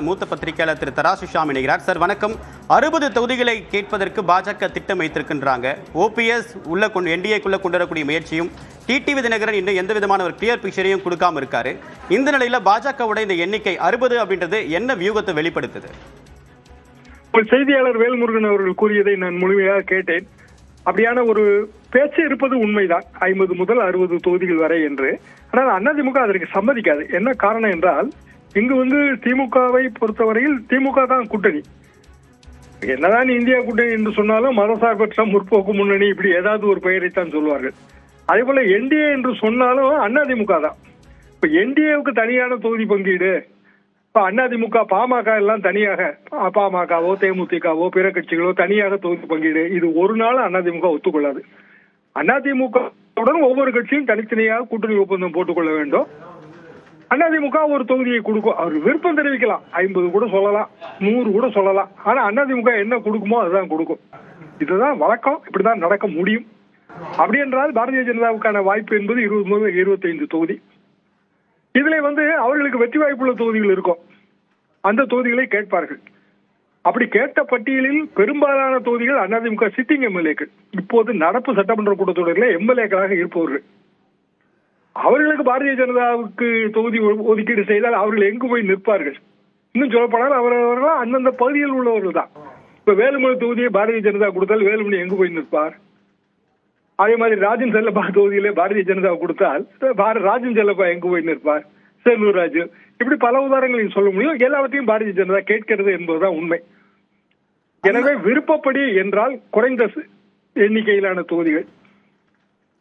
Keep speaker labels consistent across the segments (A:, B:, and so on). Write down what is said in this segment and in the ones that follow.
A: மூத்த பத்திரிகையாளர் திரு தராசு ஷாம் இணைகிறார். சார் வணக்கம். 60 தொகுதிகளை கேட்பதற்கு பாஜக திட்டம் வைத்திருக்கின்றாங்க. ஓபிஎஸ் உள்ள என்டிஏக்குள்ள கொண்டு வரக்கூடிய முயற்சியும் டிடிவி தினகரன் இன்னும் எந்த விதமான ஒரு கிளியர் பிக்சரையும் கொடுக்காம இருக்காரு. இந்த நிலையில பாஜகவுடைய இந்த எண்ணிக்கை 60 அப்படின்றது என்ன வியூகத்தை வெளிப்படுத்துது?
B: செய்தியாளர் வேல்முருகன் அவர்கள் கூறியதை நான் முழுமையாக கேட்டேன். அப்படியான ஒரு பேச்சு இருப்பது உண்மைதான், 50 முதல் 60 தொகுதிகள் வரை என்று. ஆனால் அதிமுக அதற்கு சம்மதிக்காது. என்ன காரணம் என்றால், இங்கு திமுகவை பொறுத்தவரையில் திமுக தான் கூட்டணி. என்னதான் இந்தியா கூட்டணி என்று சொன்னாலும் மதசார்பற்ற முற்போக்கு முன்னணி இப்படி ஏதாவது ஒரு பெயரைத்தான் சொல்வார்கள். அதே போல என்டிஏ என்று சொன்னாலும் அதிமுக தான். இப்ப என்டிஏவுக்கு தனியான தொகுதி பங்கீடு, இப்ப அதிமுக பாமக எல்லாம் தனியாக, பாமகவோ தேமுதிகவோ பிற கட்சிகளோ தனியாக தொகுதி பங்கீடு, இது ஒரு நாள் அதிமுக ஒத்துக்கொள்ளாது. அதிமுகவுடன் ஒவ்வொரு கட்சியும் தனித்தனியாக கூட்டணி ஒப்பந்தம் போட்டுக்கொள்ள வேண்டும். அதிமுக ஒரு தொகுதியை கொடுக்கும், அவர் விருப்பம் தெரிவிக்கலாம், 50 கூட சொல்லலாம், 100 கூட சொல்லலாம். ஆனா அதிமுக என்ன கொடுக்குமோ அதுதான் கொடுக்கும். இதுதான் வழக்கம், இப்படிதான் நடக்க முடியும். அப்படி என்றால் பாரதிய ஜனதாவுக்கான வாய்ப்பு என்பது 20 முதல் 25 தொகுதி. இதுல அவர்களுக்கு வெற்றி வாய்ப்புள்ள தொகுதிகள் இருக்கும், அந்த தொகுதிகளை கேட்பார்கள். அப்படி கேட்ட பட்டியலில் பெரும்பாலான தொகுதிகள் அதிமுக சிட்டிங் எம்எல்ஏக்கள், இப்போது நடப்பு சட்டமன்ற கூட்டத்தொடரில் எம்எல்ஏக்களாக இருப்பவர்கள். அவர்களுக்கு பாரதிய ஜனதாவுக்கு தொகுதி ஒதுக்கீடு செய்தால் அவர்கள் எங்கு போய் நிற்பார்கள்? இன்னும் சொல்லப்போனால் அவர்கள் அந்தந்த பகுதியில் உள்ளவர்கள் தான். இப்ப வேலுமணி தொகுதியை பாரதிய ஜனதா கொடுத்தால் வேலுமணி எங்கு போய் நிற்பார்? அதே மாதிரி ராஜன் செல்லப்பா தொகுதியிலே பாரதிய ஜனதா கொடுத்தால் ராஜன் செல்லப்பா எங்கு போய் நிற்பார்? செல்லூர் ராஜு, இப்படி பல உதாரணங்களையும் சொல்ல முடியும். எல்லாவற்றையும் பாரதிய ஜனதா கேட்கிறது என்பதுதான் உண்மை. எனவே விருப்பப்படி என்றால் குறைந்த எண்ணிக்கையிலான தொகுதிகள்,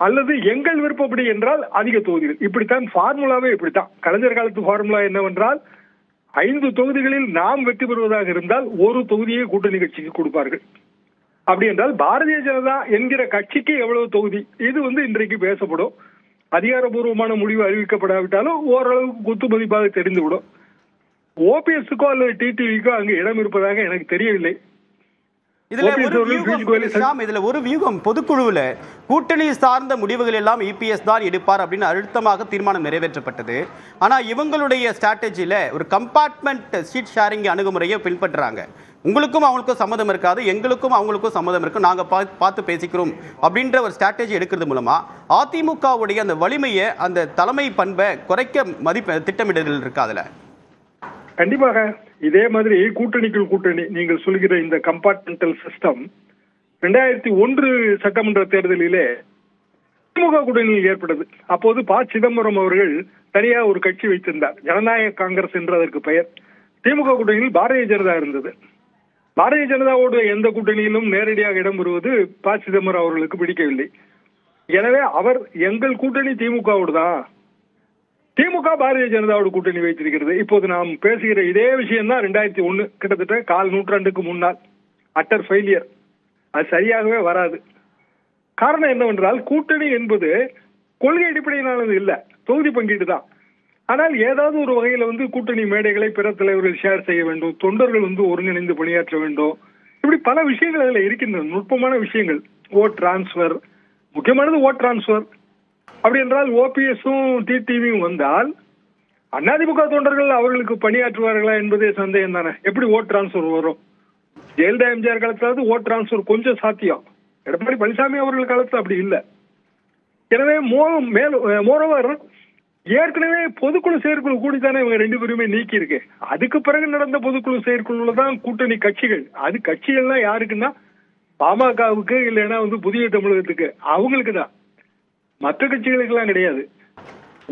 B: அல்லது எங்கள் விருப்பப்படி என்றால் அதிக தொகுதிகள். இப்படித்தான் ஃபார்முலாவே, இப்படித்தான். கலைஞர் காலத்து ஃபார்முலா என்னவென்றால், 5 தொகுதிகளில் நாம் வெற்றி பெறுவதாக இருந்தால் ஒரு தொகுதியை கூட்டணி கட்சிக்கு கொடுப்பார்கள். அப்படி என்றால் பாரதிய ஜனதா என்கிற கட்சிக்கு எவ்வளவு தொகுதி, இது இன்றைக்கு பேசப்படும். அதிகாரபூர்வமான முடிவு அறிவிக்கப்படாவிட்டாலும் ஓரளவுக்கு குத்து மதிப்பாக தெரிந்துவிடும். ஓபிஎஸ்க்கோ அல்லது டிடிவிக்கோ அங்கு இடம் இருப்பதாக எனக்கு தெரியவில்லை.
A: இதுல ஒரு வியூகம், பொதுக்குழுவில் கூட்டணி சார்ந்த முடிவுகள் எல்லாம் இபிஎஸ் தான் எடுப்பார் அப்படின்னு அழுத்தமாக தீர்மானம் நிறைவேற்றப்பட்டது. ஆனா இவங்களுடைய ஸ்ட்ராட்டஜியில ஒரு கம்பார்ட்மெண்ட் சீட் ஷேரிங் அணுகுமுறையை பின்பற்றுறாங்க. உங்களுக்கும் அவங்களுக்கும் சம்மதம் இருக்காது, எங்களுக்கும் அவங்களுக்கும் சம்மதம் இருக்கும், நாங்க பார்த்து பேசிக்கிறோம் அப்படின்ற ஒரு ஸ்ட்ராட்டஜி எடுக்கிறது மூலமா அதிமுகவுடைய அந்த வலிமையை, அந்த தலைமை பண்பை குறைக்க திட்டமிடல் இருக்கு. அதுல
B: கண்டிப்பாக இதே மாதிரி கூட்டணிக்குள் கூட்டணி நீங்கள் சொல்கிற இந்த கம்பார்ட்மெண்டல் சிஸ்டம் 2001 சட்டமன்ற தேர்தலிலே திமுக கூட்டணியில் ஏற்பட்டது. அப்போது ப. சிதம்பரம் அவர்கள் தனியாக ஒரு கட்சி வைத்திருந்தார், ஜனநாயக காங்கிரஸ் என்று அதற்கு பெயர். திமுக கூட்டணியில் பாரதிய ஜனதா இருந்தது. பாரதிய ஜனதாவோடு எந்த கூட்டணியிலும் நேரடியாக இடம் பெறுவது ப. சிதம்பரம் அவர்களுக்கு பிடிக்கவில்லை. எனவே அவர் எங்கள் கூட்டணி திமுகவோடு தான், திமுக பாரதிய ஜனதாவோட கூட்டணி வைத்திருக்கிறது. இப்போது நாம் பேசுகிற இதே விஷயம் தான் 2001, கிட்டத்தட்ட கால் நூற்றாண்டுக்கு முன்னால். அட்டர் ஃபெயிலியர், அது சரியாகவே வராது. காரணம் என்னவென்றால், கூட்டணி என்பது கொள்கை அடிப்படையிலானது இல்ல, தொகுதி பங்கீடு தான். ஆனால் ஏதாவது ஒரு வகையில கூட்டணி மேடைகளை பிற தலைவர்கள் ஷேர் செய்ய வேண்டும், தொண்டர்கள் ஒருங்கிணைந்து பணியாற்ற வேண்டும். இப்படி பல விஷயங்கள் அதுல இருக்கின்றன, நுட்பமான விஷயங்கள். ஓட் டிரான்ஸ்பர், முக்கியமானது ஓட் டிரான்ஸ்பர். அப்படி என்றால் ஓபிஎஸும் டிடிவியும் வந்தால் அதிமுக தொண்டர்கள் அவர்களுக்கு பணியாற்றுவார்களா என்பதே சந்தேகம் தானே. எப்படி ஓட் டிரான்ஸ்பர் வரும்? ஜெயலலிதா எம்ஜிஆர் காலத்தாவது ஓட் டிரான்ஸ்பர் கொஞ்சம் சாத்தியம், எடப்பாடி பழனிசாமி அவர்கள் காலத்துல அப்படி இல்லை. எனவே மோரோவர் ஏற்கனவே பொதுக்குழு செயற்குழு கூடித்தானே இவங்க 2 பேருமே நீக்கி இருக்கு. அதுக்கு பிறகு நடந்த பொதுக்குழு செயற்குழுல தான் கூட்டணி கட்சிகள். அது கட்சிகள்லாம் யாருக்குன்னா பாமகவுக்கு, இல்லைன்னா புதிய தமிழகத்துக்கு, அவங்களுக்கு தான், மற்ற கட்சிகளுக்கு எல்லாம் கிடையாது.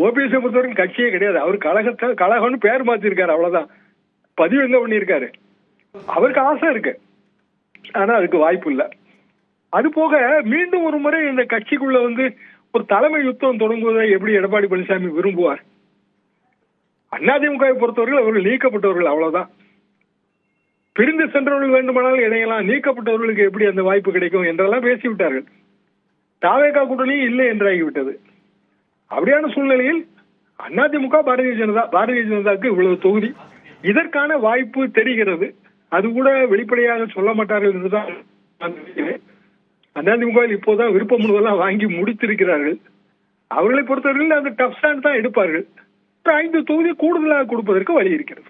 B: ஓபிஎஸ் பொறுத்தவரைக்கும் கட்சியே கிடையாது. அவர் கழகம்னு பேர் மாத்திருக்காரு, அவ்வளவுதான். பதிவு எங்க பண்ணியிருக்காரு, அவருக்கு ஆசை இருக்கு, ஆனா அதுக்கு வாய்ப்பு இல்லை. அது போக மீண்டும் ஒரு முறை இந்த கட்சிக்குள்ள ஒரு தலைமை யுத்தம் தொடங்குவதை எப்படி எடப்பாடி பழனிசாமி விரும்புவார்? அதிமுகவை பொறுத்தவர்கள் அவர்கள் நீக்கப்பட்டவர்கள், அவ்வளவுதான். பிரிந்து சென்றவர்கள் வேண்டுமானால் இணையலாம், நீக்கப்பட்டவர்களுக்கு எப்படி அந்த வாய்ப்பு கிடைக்கும் என்றெல்லாம் பேசிவிட்டார்கள். தாவேகா கூட்டணி இல்லை என்றாகிவிட்டது. அப்படியான சூழ்நிலையில் அதிமுக பாரதிய ஜனதாவுக்கு இவ்வளவு தொகுதி, இதற்கான வாய்ப்பு தெரிகிறது. அது கூட வெளிப்படையாக சொல்ல மாட்டார்கள் என்றுதான் அதிமுக இப்போதான் விருப்ப மனுவெல்லாம் வாங்கி முடித்திருக்கிறார்கள். அவர்களை பொறுத்தவரையில் அந்த டஃப் ஸ்டாண்ட் தான் எடுப்பார்கள். 5 தொகுதி கூடுதலாக கொடுப்பதற்கு வழி இருக்கிறது.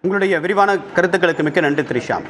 A: உங்களுடைய விரிவான கருத்துக்களுக்கு மிக்க நன்றி திரு ஷியாம்.